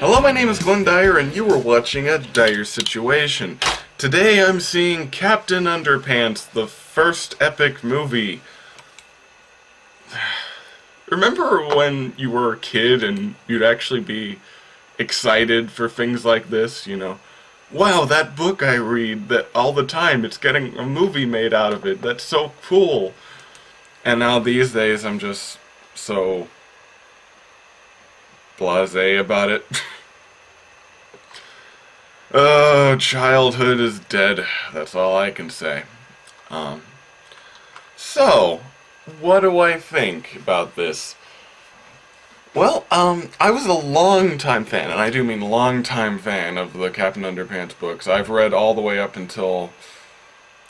Hello, my name is Glenn Dyer, and you are watching a Dyer-Situation. Today I'm seeing Captain Underpants, the first epic movie. Remember when you were a kid and you'd actually be excited for things like this, you know? Wow, that book I read that all the time, it's getting a movie made out of it. That's so cool. And now these days I'm just so blasé about it. Childhood is dead. That's all I can say. So, what do I think about this? Well, I was a long-time fan, and I do mean long-time fan of the Captain Underpants books. I've read all the way up until,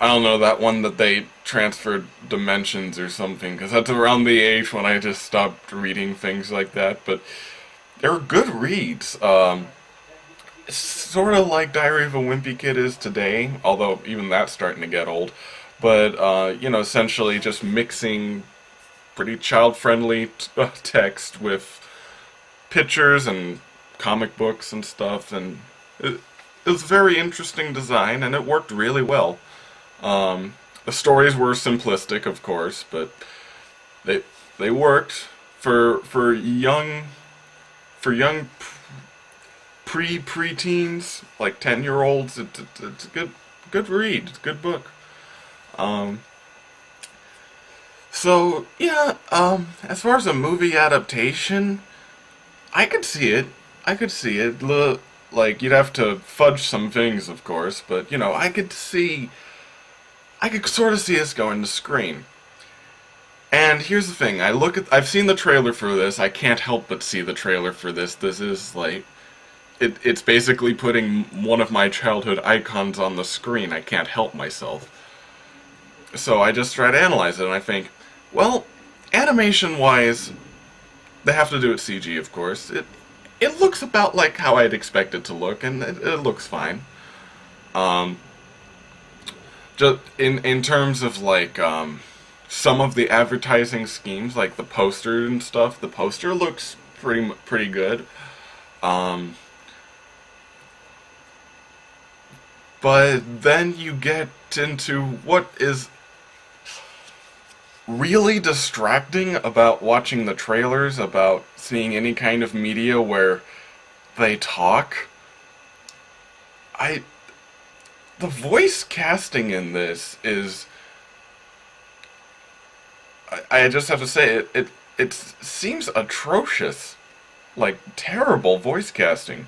I don't know, that one that they transferred dimensions or something, because that's around the age when I just stopped reading things like that, but they're good reads. It's sort of like Diary of a Wimpy Kid is today, although even that's starting to get old. But, you know, essentially just mixing pretty child-friendly text with pictures and comic books and stuff, and it was a very interesting design, and it worked really well. The stories were simplistic, of course, but they worked for young preteens, like 10-year-olds. It's a good read. It's a good book. So yeah, as far as a movie adaptation, I could see it. I could see it. Like, you'd have to fudge some things, of course, but you know, I could sort of see us going to screen. And here's the thing, I've seen the trailer for this. I can't help but see the trailer for this. This is like, it's basically putting one of my childhood icons on the screen. I can't help myself. So I just try to analyze it, and I think, well, animation-wise, they have to do it CG, of course. It looks about like how I'd expect it to look, and it looks fine. Just in terms of like some of the advertising schemes, like the poster and stuff, the poster looks pretty good. But then you get into what is really distracting about watching the trailers, about seeing any kind of media where they talk. The voice casting in this is, I just have to say, it seems atrocious. Like, terrible voice casting.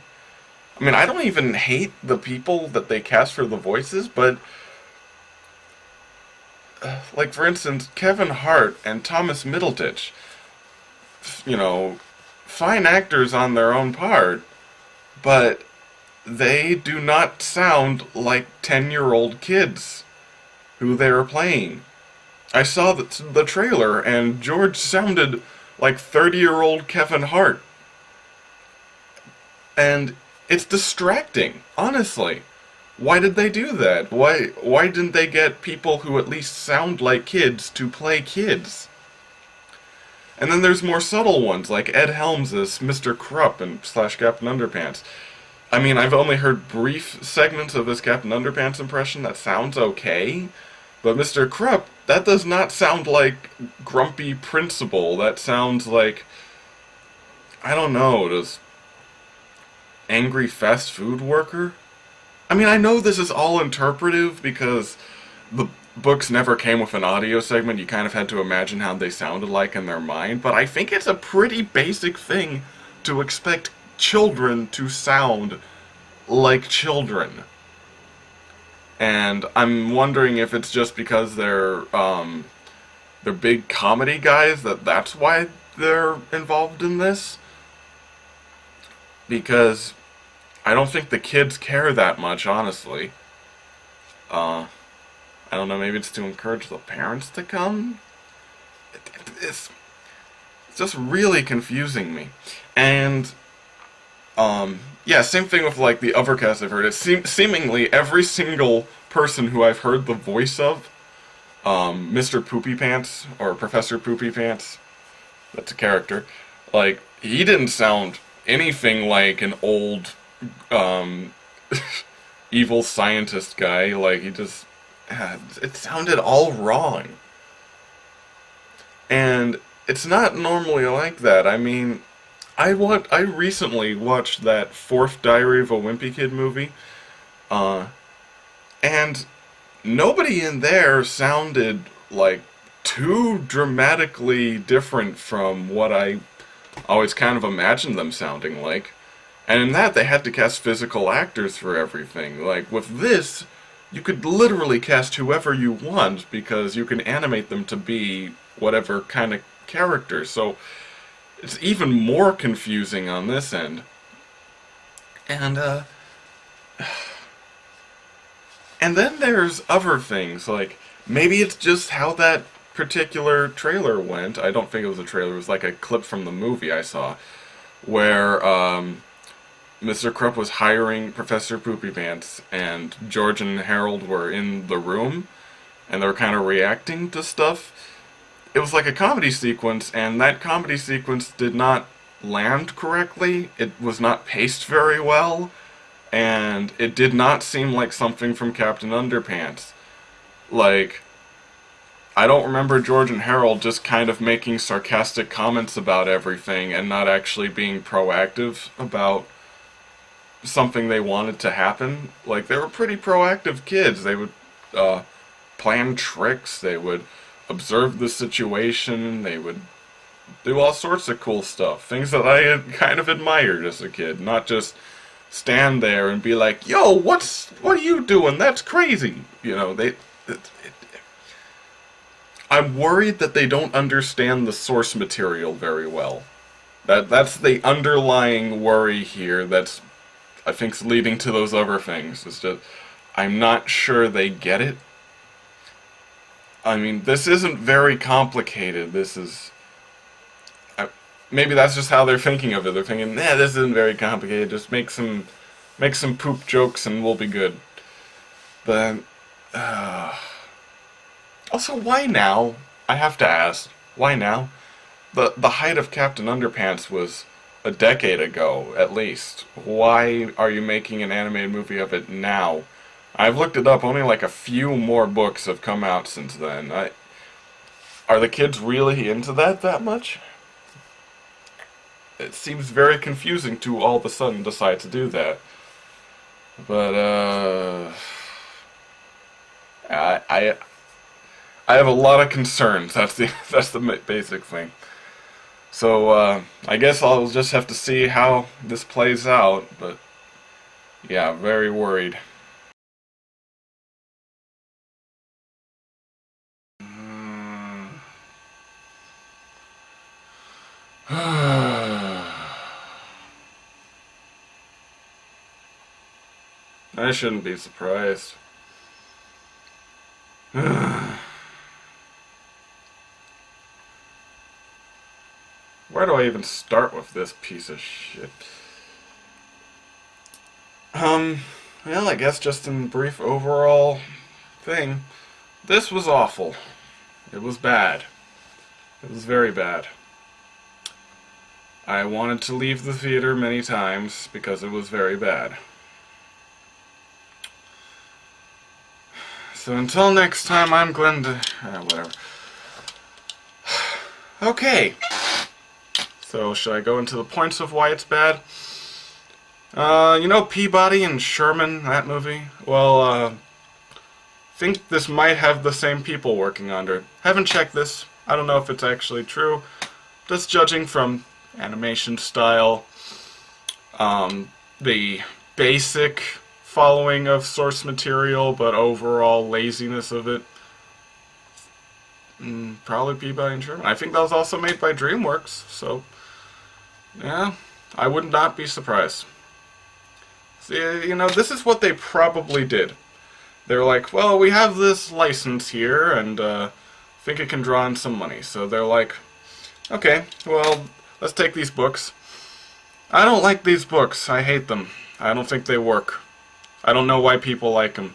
I mean, I don't even hate the people that they cast for the voices, but like, for instance, Kevin Hart and Thomas Middleditch, you know, fine actors on their own part, but they do not sound like 10-year-old kids who they are playing. I saw the trailer, and George sounded like 30-year-old Kevin Hart. And it's distracting, honestly. Why did they do that? Why didn't they get people who at least sound like kids to play kids? And then there's more subtle ones, like Ed Helms as Mr. Krupp and / Captain Underpants. I mean, I've only heard brief segments of his Captain Underpants impression. That sounds okay. But Mr. Krupp, that does not sound like grumpy principal. That sounds like, I don't know, does angry fast food worker? I mean, I know this is all interpretive because the books never came with an audio segment. You kind of had to imagine how they sounded like in their mind, but I think it's a pretty basic thing to expect children to sound like children. And I'm wondering if it's just because they're big comedy guys that's why they're involved in this. Because I don't think the kids care that much, honestly. I don't know, maybe it's to encourage the parents to come? It's just really confusing me. And, yeah, same thing with, like, the other cast I've heard. It's seemingly every single person who I've heard the voice of, Mr. Poopy Pants, or Professor Poopy Pants, that's a character, like, he didn't sound anything like an old, um, evil scientist guy. Like, he just... it sounded all wrong. And it's not normally like that. I mean, I recently watched that fourth Diary of a Wimpy Kid movie, and nobody in there sounded like too dramatically different from what I always kind of imagined them sounding like. And in that, they had to cast physical actors for everything. Like, with this, you could literally cast whoever you want, because you can animate them to be whatever kind of character. So, it's even more confusing on this end. And, and then there's other things, like, maybe it's just how that particular trailer went. I don't think it was a trailer, it was like a clip from the movie I saw, where, Mr. Krupp was hiring Professor Poopy Pants, and George and Harold were in the room, and they were kind of reacting to stuff. It was like a comedy sequence, and that comedy sequence did not land correctly. It was not paced very well, and it did not seem like something from Captain Underpants. Like, I don't remember George and Harold just kind of making sarcastic comments about everything and not actually being proactive about something they wanted to happen. Like, they were pretty proactive kids. They would plan tricks, they would observe the situation, they would do all sorts of cool stuff. Things that I had kind of admired as a kid, not just stand there and be like, yo, what are you doing? That's crazy. You know, I'm worried that they don't understand the source material very well. That's the underlying worry here that's, I think, leading to those other things. It's just, I'm not sure they get it. I mean, this isn't very complicated. This is... maybe that's just how they're thinking of it. They're thinking, nah, this isn't very complicated. Just make some poop jokes and we'll be good. But... also, why now? I have to ask. Why now? The height of Captain Underpants was a decade ago, at least. Why are you making an animated movie of it now? I've looked it up, only like a few more books have come out since then. Are the kids really into that much? It seems very confusing to all of a sudden decide to do that. But, I have a lot of concerns. That's the basic thing. So, I guess I'll just have to see how this plays out, but yeah, very worried. I shouldn't be surprised. Where do I even start with this piece of shit? Well, I guess just in brief overall thing, this was awful. It was bad. It was very bad. I wanted to leave the theater many times because it was very bad. So until next time, I'm Glenda... whatever. Okay. So, should I go into the points of why it's bad? You know Peabody and Sherman, that movie? Well, think this might have the same people working on it. Haven't checked this. I don't know if it's actually true. Just judging from animation style, the basic following of source material, but overall laziness of it. Probably Peabody and Sherman. I think that was also made by DreamWorks, so... yeah, I would not be surprised. See, you know, this is what they probably did. They're like, well, we have this license here, and think it can draw in some money. So they're like, okay, well, let's take these books. I don't like these books. I hate them. I don't think they work. I don't know why people like them.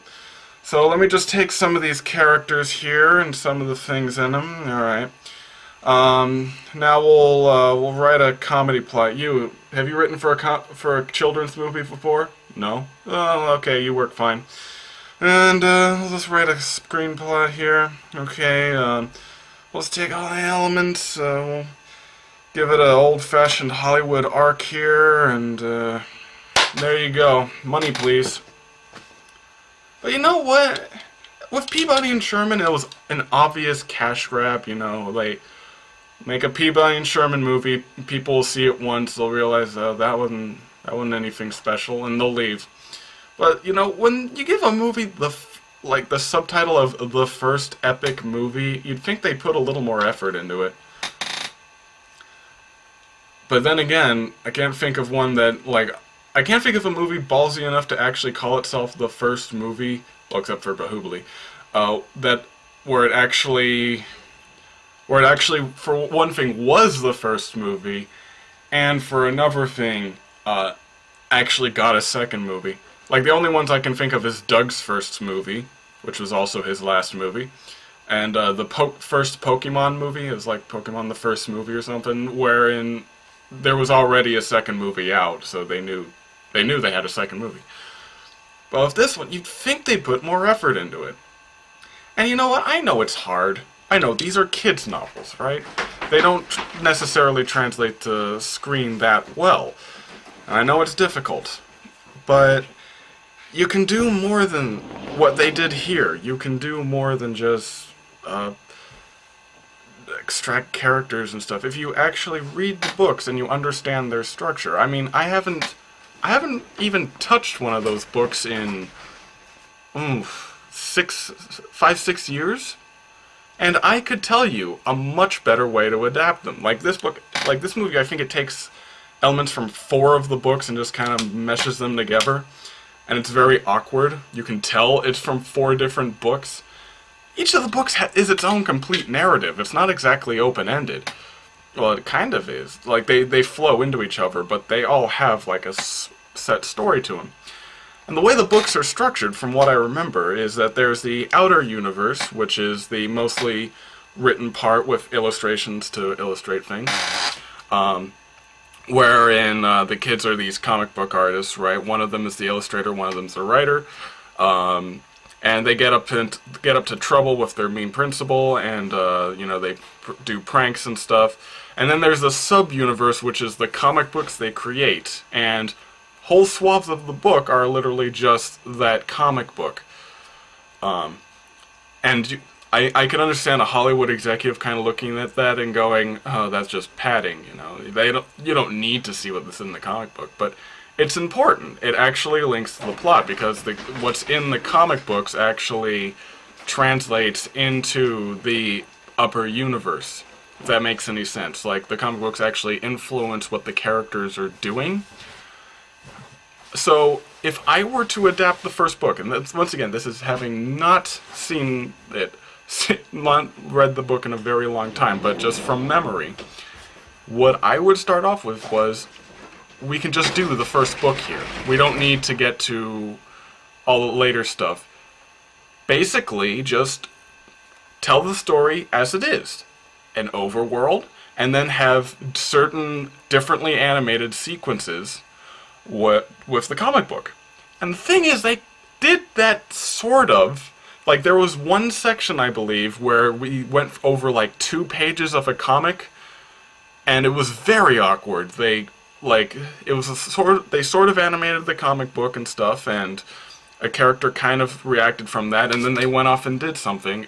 So let me just take some of these characters here and some of the things in them. Alright. Now we'll write a comedy plot. Have you written for a children's movie before? No. Oh, okay, you work fine. And let's write a screenplot here. Okay. Let's take all the elements. We'll give it an old-fashioned Hollywood arc here, and there you go. Money, please. But you know what? With Peabody and Sherman, it was an obvious cash grab. You know, like, make a Peabody and Sherman movie, people will see it once, they'll realize, oh, that wasn't anything special, and they'll leave. But, you know, when you give a movie the subtitle of the first epic movie, you'd think they'd put a little more effort into it. But then again, I can't think of one that, like, I can't think of a movie ballsy enough to actually call itself the first movie, well, except for Bahubali, where it actually, for one thing, was the first movie, and for another thing, actually got a second movie. Like, the only ones I can think of is Doug's first movie, which was also his last movie, and the first Pokemon movie is like Pokemon the first movie or something, wherein there was already a second movie out, so they knew they had a second movie. But with this one, you'd think they'd put more effort into it. And you know what? I know it's hard. I know, these are kids' novels, right? They don't necessarily translate to screen that well. And I know it's difficult. But you can do more than what they did here. You can do more than just extract characters and stuff. If you actually read the books and you understand their structure. I mean, I haven't even touched one of those books in 5-6 years, and I could tell you a much better way to adapt them. Like this movie, I think it takes elements from 4 of the books and just kind of meshes them together, and it's very awkward. You can tell it's from 4 different books. Each of the books is its own complete narrative. It's not exactly open-ended. Well, it kind of is. Like, they flow into each other, but they all have, like, a set story to them. And the way the books are structured, from what I remember, is that there's the outer universe, which is the mostly written part with illustrations to illustrate things, wherein the kids are these comic book artists, right? One of them is the illustrator, one of them's the writer, and they get up to trouble with their mean principal, and you know, they do pranks and stuff. And then there's the sub-universe, which is the comic books they create, and whole swaths of the book are literally just that comic book. And I can understand a Hollywood executive kind of looking at that and going, "Oh, that's just padding." You know, you don't need to see what's in the comic book, but it's important. It actually links to the plot, because what's in the comic books actually translates into the upper universe, if that makes any sense. Like, the comic books actually influence what the characters are doing. So, if I were to adapt the first book, and once again, this is having not seen it, not read the book in a very long time, but just from memory, what I would start off with was, we can just do the first book here. We don't need to get to all the later stuff. Basically, just tell the story as it is. An overworld, and then have certain differently animated sequences with the comic book. And the thing is, they did that sort of. Like, there was one section, I believe, where we went over like 2 pages of a comic, and it was very awkward. They sort of animated the comic book and stuff, and a character kind of reacted from that, and then they went off and did something,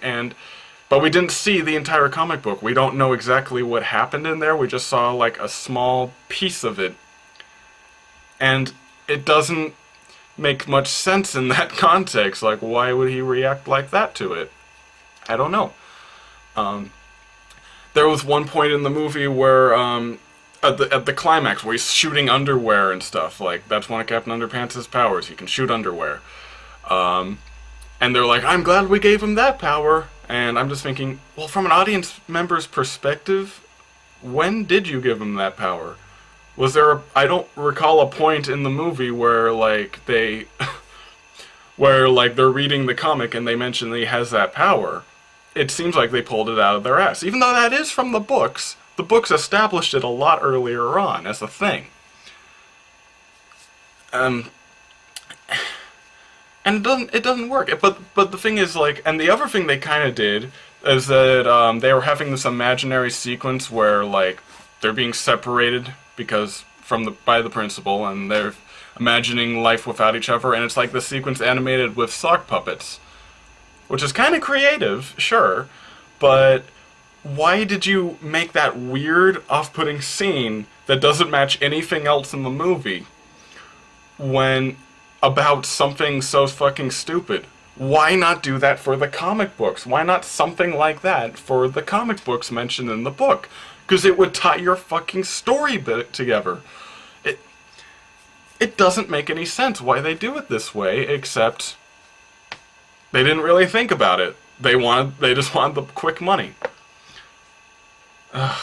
but we didn't see the entire comic book. We don't know exactly what happened in there. We just saw like a small piece of it, and it doesn't make much sense in that context. Like, why would he react like that to it? I don't know. There was one point in the movie where at the climax, where he's shooting underwear and stuff. Like, that's one of Captain Underpants' powers. He can shoot underwear. And they're like, I'm glad we gave him that power. And I'm just thinking, well, from an audience member's perspective, when did you give him that power? Was there I don't recall a point in the movie where, like, where, like, they're reading the comic and they mention that he has that power. it seems like they pulled it out of their ass. Even though that is from the books established it a lot earlier on as a thing. And it doesn't work. But the thing is, like, and the other thing they kind of did is that they were having this imaginary sequence where, like, they're being separated because by the principal, and they're imagining life without each other, and it's like the sequence animated with sock puppets, which is kind of creative, sure, but why did you make that weird, off-putting scene that doesn't match anything else in the movie when about something so fucking stupid? Why not do that for the comic books? Why not something like that for the comic books mentioned in the book? Because it would tie your fucking story bit together. It doesn't make any sense why they do it this way, except they didn't really think about it. They just wanted the quick money. And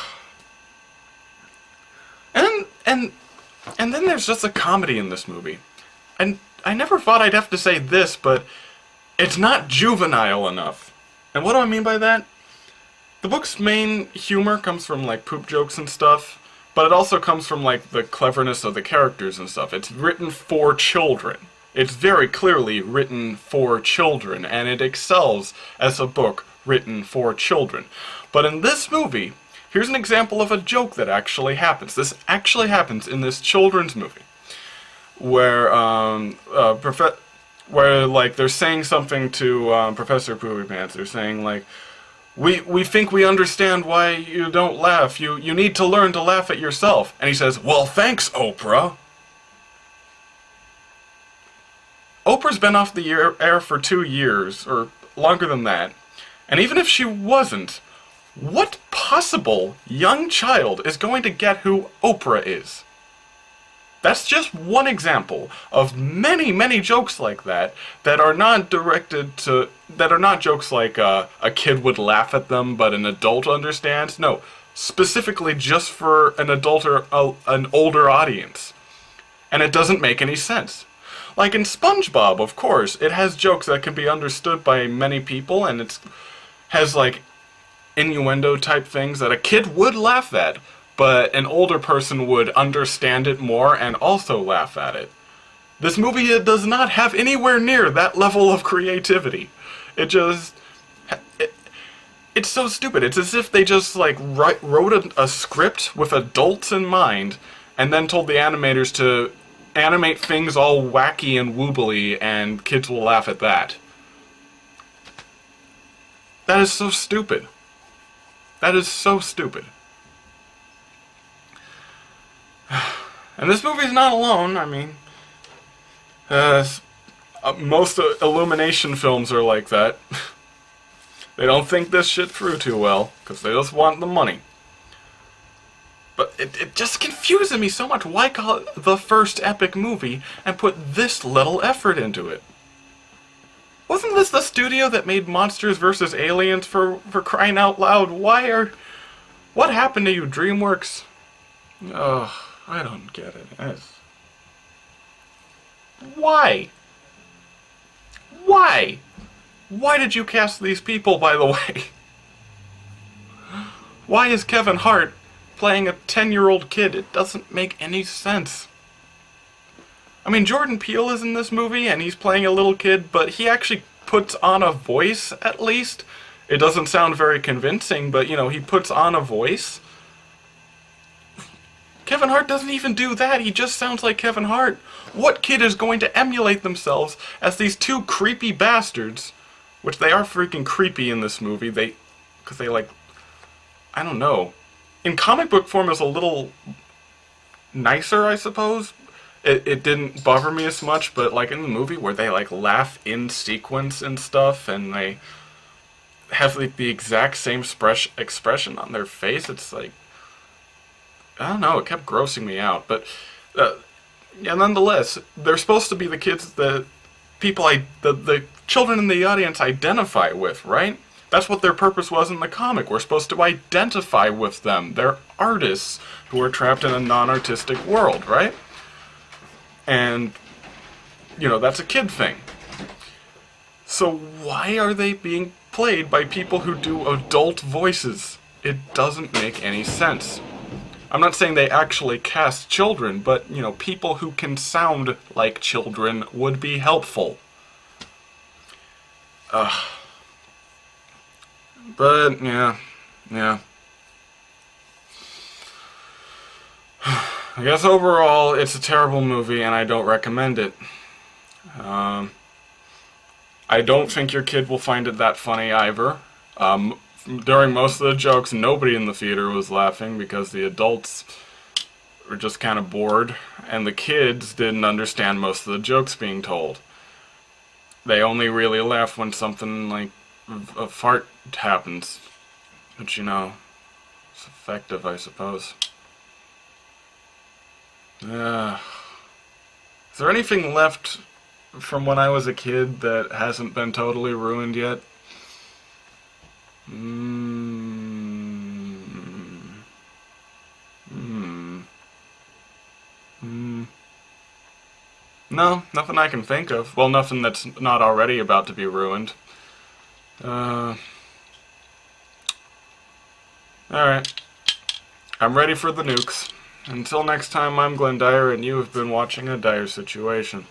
then there's just a comedy in this movie. And I never thought I'd have to say this, but it's not juvenile enough. And what do I mean by that? The book's main humor comes from, like, poop jokes and stuff, but it also comes from, like, the cleverness of the characters and stuff. It's written for children. It's very clearly written for children, and it excels as a book written for children. But in this movie, here's an example of a joke that actually happens. This actually happens in this children's movie, where like, they're saying something to Professor Poopy Pants. They're saying, like, We think we understand why you don't laugh. You need to learn to laugh at yourself. And he says, well, thanks, Oprah. Oprah's been off the air for 2 years, or longer than that. And even if she wasn't, what possible young child is going to get who Oprah is? That's just one example of many, many jokes like that are not that are not jokes like a kid would laugh at them but an adult understands. No, specifically just for an adult or an older audience. And it doesn't make any sense. Like in SpongeBob, of course, it has jokes that can be understood by many people, and it has, like, innuendo type things that a kid would laugh at, but an older person would understand it more and also laugh at it. This movie does not have anywhere near that level of creativity. It's so stupid. It's as if they just, like, wrote a script with adults in mind and then told the animators to animate things all wacky and woobly and kids will laugh at that. That is so stupid. That is so stupid. And this movie's not alone. I mean, most Illumination films are like that. They don't think this shit through too well, because they just want the money. But it just confuses me so much. Why call it the first epic movie and put this little effort into it? Wasn't this the studio that made Monsters vs. Aliens for crying out loud? What happened to you, DreamWorks? Ugh. I don't get it. Why? Why? Why did you cast these people, by the way? Why is Kevin Hart playing a 10-year-old kid? It doesn't make any sense. I mean, Jordan Peele is in this movie, and he's playing a little kid, but he actually puts on a voice, at least. It doesn't sound very convincing, but, you know, he puts on a voice. Kevin Hart doesn't even do that. He just sounds like Kevin Hart. What kid is going to emulate themselves as these two creepy bastards, which they are freaking creepy in this movie, because they, like, I don't know. In comic book form, it was a little nicer, I suppose. It didn't bother me as much, but, like, in the movie where they, like, laugh in sequence and stuff, and they have, like, the exact same expression on their face, it's like, I don't know, it kept grossing me out, but yeah, nonetheless, they're supposed to be the kids that the children in the audience identify with, right? That's what their purpose was in the comic. We're supposed to identify with them. They're artists who are trapped in a non-artistic world, right? And, you know, that's a kid thing. So why are they being played by people who do adult voices. It doesn't make any sense. I'm not saying they actually cast children, but, you know, people who can sound like children would be helpful. But, yeah. I guess overall, it's a terrible movie, and I don't recommend it. I don't think your kid will find it that funny either. During most of the jokes, nobody in the theater was laughing because the adults were just kind of bored, and the kids didn't understand most of the jokes being told. They only really laugh when something like a fart happens, which, you know, it's effective, I suppose. Is there anything left from when I was a kid that hasn't been totally ruined yet? No, nothing I can think of. Well, nothing that's not already about to be ruined. Alright. I'm ready for the nukes. Until next time, I'm Glenn Dyer, and you have been watching A Dyer Situation.